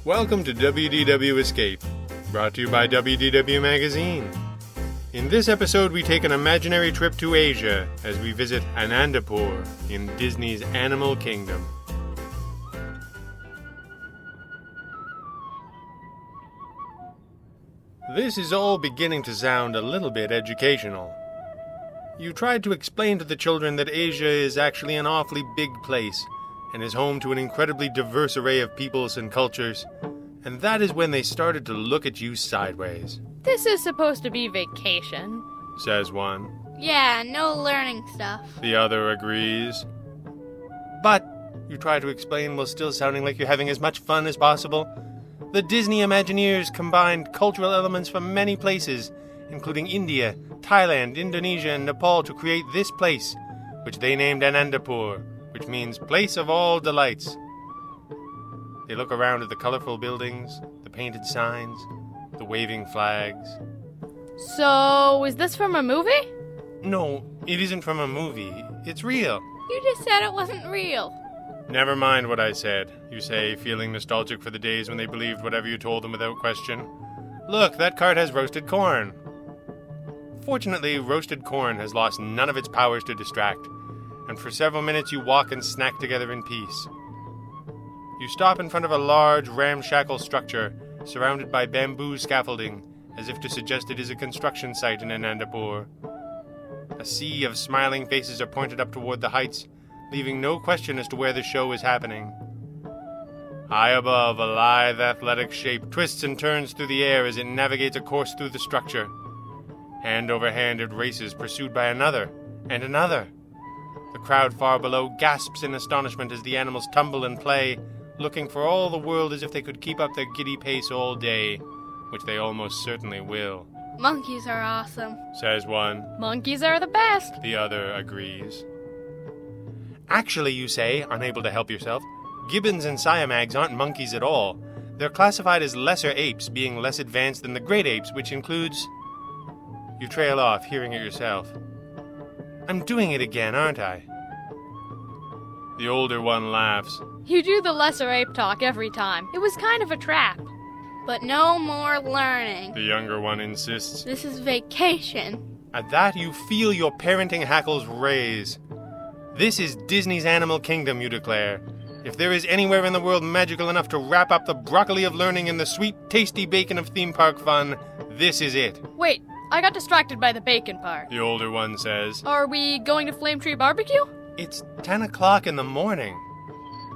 Welcome to WDW Escape, brought to you by WDW Magazine. In this episode, we take an imaginary trip to Asia as we visit Anandapur in Disney's Animal Kingdom. This is all beginning to sound a little bit educational. You tried to explain to the children that Asia is actually an awfully big place and is home to an incredibly diverse array of peoples and cultures, and that is when they started to look at you sideways. This is supposed to be vacation, says one. Yeah, no learning stuff. The other agrees. But, you try to explain while still sounding like you're having as much fun as possible. The Disney Imagineers combined cultural elements from many places, including India, Thailand, Indonesia, and Nepal, to create this place, which they named Anandapur, which means place of all delights. They look around at the colorful buildings, the painted signs, the waving flags. So, is this from a movie? No, it isn't from a movie. It's real. You just said it wasn't real. Never mind what I said, you say, feeling nostalgic for the days when they believed whatever you told them without question. Look, that cart has roasted corn. Fortunately, roasted corn has lost none of its powers to distract, and for several minutes you walk and snack together in peace. You stop in front of a large, ramshackle structure surrounded by bamboo scaffolding, as if to suggest it is a construction site in Anandapur. A sea of smiling faces are pointed up toward the heights, leaving no question as to where the show is happening. High above, a lithe, athletic shape twists and turns through the air as it navigates a course through the structure. Hand over hand it races, pursued by another, and another. The crowd far below gasps in astonishment as the animals tumble and play, looking for all the world as if they could keep up their giddy pace all day, which they almost certainly will. Monkeys are awesome, says one. Monkeys are the best. The other agrees. Actually, you say, unable to help yourself, gibbons and siamags aren't monkeys at all. They're classified as lesser apes, being less advanced than the great apes, which includes... You trail off, hearing it yourself. I'm doing it again, aren't I? The older one laughs. You do the lesser ape talk every time. It was kind of a trap. But no more learning. The younger one insists. This is vacation. At that, you feel your parenting hackles raise. This is Disney's Animal Kingdom, you declare. If there is anywhere in the world magical enough to wrap up the broccoli of learning in the sweet, tasty bacon of theme park fun, this is it. Wait, I got distracted by the bacon part. The older one says. Are we going to Flame Tree Barbecue? It's 10 o'clock in the morning.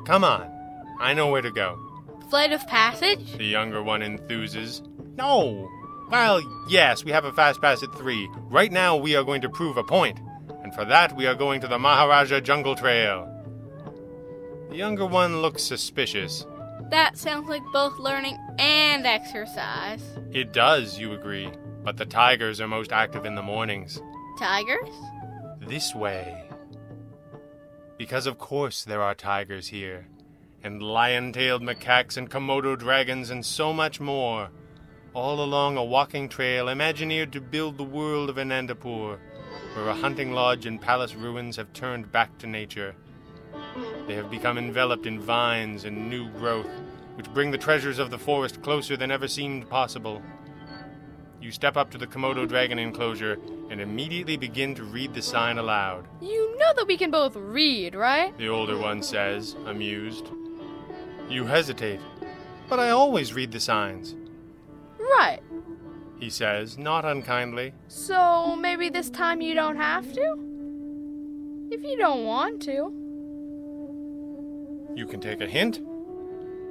Come on, I know where to go. Flight of Passage? The younger one enthuses. No! Well, yes, we have a fast pass at 3. Right now we are going to prove a point. And for that we are going to the Maharaja Jungle Trail. The younger one looks suspicious. That sounds like both learning and exercise. It does, you agree. But the tigers are most active in the mornings. Tigers? This way. Because of course there are tigers here. And lion-tailed macaques and Komodo dragons and so much more. All along a walking trail imagineered to build the world of Anandapur, where a hunting lodge and palace ruins have turned back to nature. They have become enveloped in vines and new growth, which bring the treasures of the forest closer than ever seemed possible. You step up to the Komodo Dragon enclosure and immediately begin to read the sign aloud. You know that we can both read, right? The older one says, amused. You hesitate. But I always read the signs. Right. He says, not unkindly. So maybe this time you don't have to? If you don't want to. You can take a hint.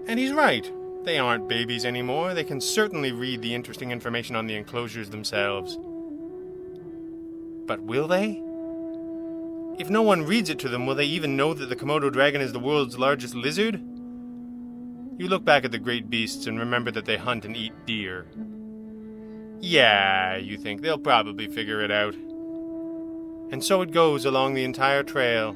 And he's right. They aren't babies anymore. They can certainly read the interesting information on the enclosures themselves. But will they? If no one reads it to them, will they even know that the Komodo Dragon is the world's largest lizard? You look back at the great beasts and remember that they hunt and eat deer. Yeah, you think, they'll probably figure it out. And so it goes along the entire trail.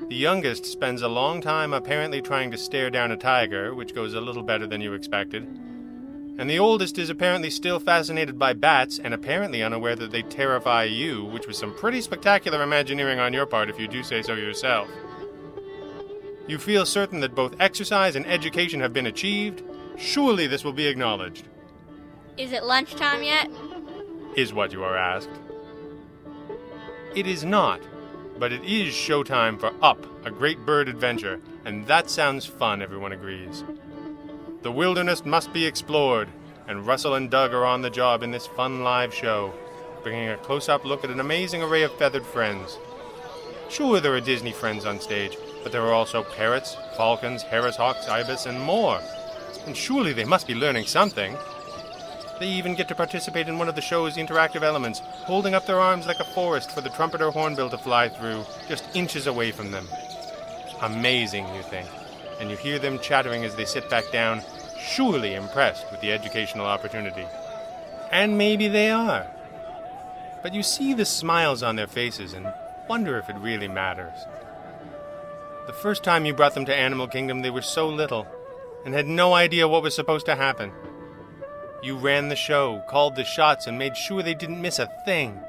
The youngest spends a long time apparently trying to stare down a tiger, which goes a little better than you expected. And the oldest is apparently still fascinated by bats and apparently unaware that they terrify you, which was some pretty spectacular imagineering on your part if you do say so yourself. You feel certain that both exercise and education have been achieved, Surely this will be acknowledged. Is it lunchtime yet? Is what you are asked. It is not, but it is showtime for Up, a great bird adventure, and that sounds fun, everyone agrees. The wilderness must be explored, and Russell and Doug are on the job in this fun live show, bringing a close-up look at an amazing array of feathered friends. Sure, there are Disney friends on stage, but there are also parrots, falcons, Harris hawks, ibis, and more. And surely they must be learning something. They even get to participate in one of the show's interactive elements, holding up their arms like a forest for the trumpet or hornbill to fly through, just inches away from them. Amazing, you think, and you hear them chattering as they sit back down, surely impressed with the educational opportunity. And maybe they are. But you see the smiles on their faces and wonder if it really matters. The first time you brought them to Animal Kingdom, they were so little, and had no idea what was supposed to happen. You ran the show, called the shots, and made sure they didn't miss a thing.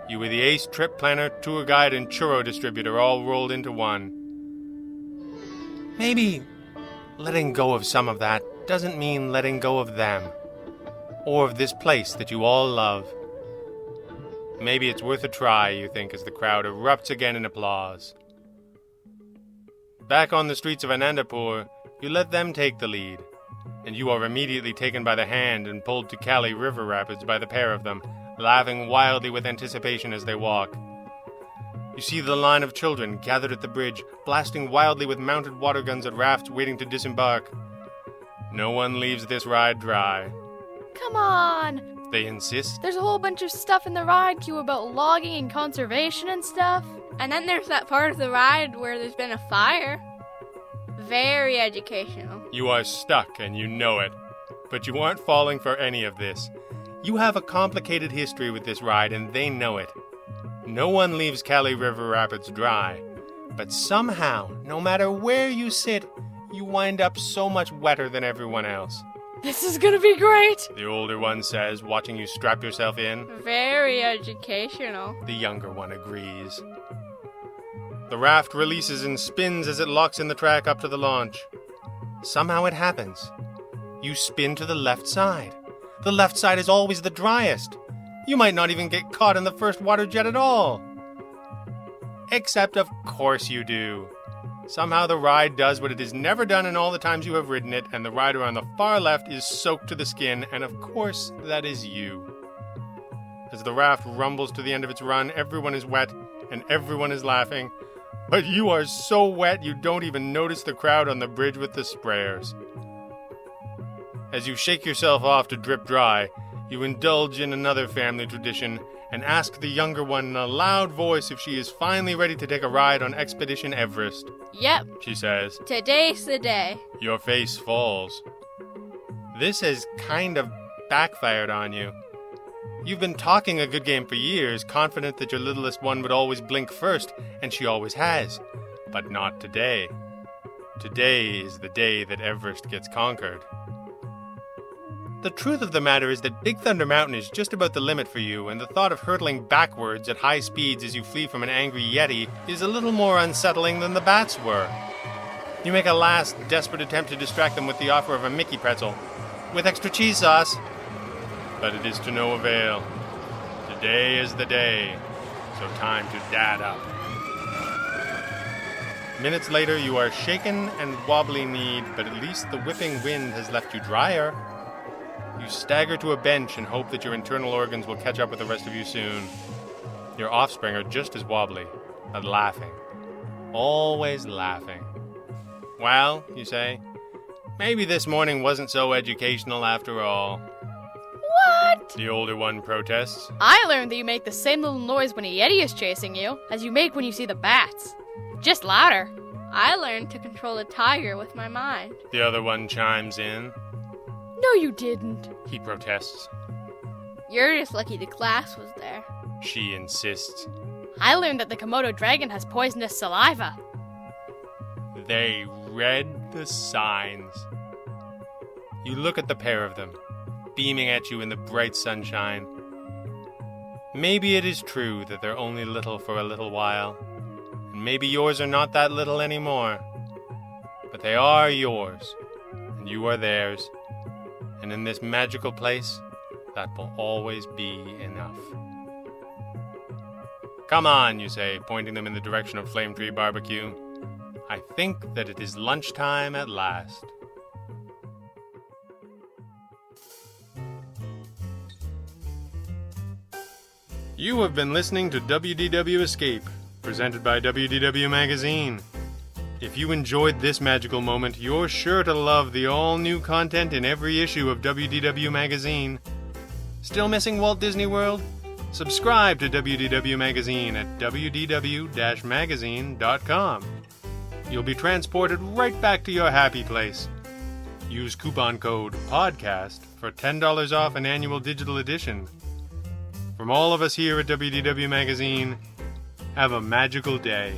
You were the ace trip planner, tour guide, and churro distributor all rolled into one. Maybe letting go of some of that doesn't mean letting go of them, or of this place that you all love. Maybe it's worth a try, you think, as the crowd erupts again in applause. Back on the streets of Anandapur, you let them take the lead, and you are immediately taken by the hand and pulled to Kali River Rapids by the pair of them, laughing wildly with anticipation as they walk. You see the line of children gathered at the bridge, blasting wildly with mounted water guns at rafts waiting to disembark. No one leaves this ride dry. Come on! They insist. There's a whole bunch of stuff in the ride queue about logging and conservation and stuff. And then there's that part of the ride where there's been a fire. Very educational. You are stuck and you know it. But you aren't falling for any of this. You have a complicated history with this ride and they know it. No one leaves Kali River Rapids dry. But somehow, no matter where you sit, you wind up so much wetter than everyone else. This is gonna be great! The older one says, watching you strap yourself in. Very educational. The younger one agrees. The raft releases and spins as it locks in the track up to the launch. Somehow it happens. You spin to the left side. The left side is always the driest. You might not even get caught in the first water jet at all. Except of course you do. Somehow the ride does what it has never done in all the times you have ridden it, and the rider on the far left is soaked to the skin, and of course that is you. As the raft rumbles to the end of its run, everyone is wet, and everyone is laughing. But you are so wet you don't even notice the crowd on the bridge with the sprayers. As you shake yourself off to drip dry, you indulge in another family tradition and ask the younger one in a loud voice if she is finally ready to take a ride on Expedition Everest. Yep. She says. Today's the day. Your face falls. This has kind of backfired on you. You've been talking a good game for years, confident that your littlest one would always blink first, and she always has. But not today. Today is the day that Everest gets conquered. The truth of the matter is that Big Thunder Mountain is just about the limit for you, and the thought of hurtling backwards at high speeds as you flee from an angry Yeti is a little more unsettling than the bats were. You make a last, desperate attempt to distract them with the offer of a Mickey pretzel, with extra cheese sauce. But it is to no avail. Today is the day, so time to dad up. Minutes later, you are shaken and wobbly-kneed, but at least the whipping wind has left you drier. You stagger to a bench and hope that your internal organs will catch up with the rest of you soon. Your offspring are just as wobbly, but laughing. Always laughing. Well, you say, maybe this morning wasn't so educational after all. What? The older one protests. I learned that you make the same little noise when a Yeti is chasing you as you make when you see the bats. Just louder. I learned to control a tiger with my mind. The other one chimes in. No, you didn't. He protests. You're just lucky the glass was there. She insists. I learned that the Komodo Dragon has poisonous saliva. They read the signs. You look at the pair of them, beaming at you in the bright sunshine. Maybe it is true that they're only little for a little while, and maybe yours are not that little anymore. But they are yours, and you are theirs. And in this magical place, that will always be enough. Come on, you say, pointing them in the direction of Flame Tree Barbecue. I think that it is lunchtime at last. You have been listening to WDW Escape, presented by WDW Magazine. If you enjoyed this magical moment, you're sure to love the all-new content in every issue of WDW Magazine. Still missing Walt Disney World? Subscribe to WDW Magazine at wdw-magazine.com. You'll be transported right back to your happy place. Use coupon code PODCAST for $10 off an annual digital edition. From all of us here at WDW Magazine, have a magical day.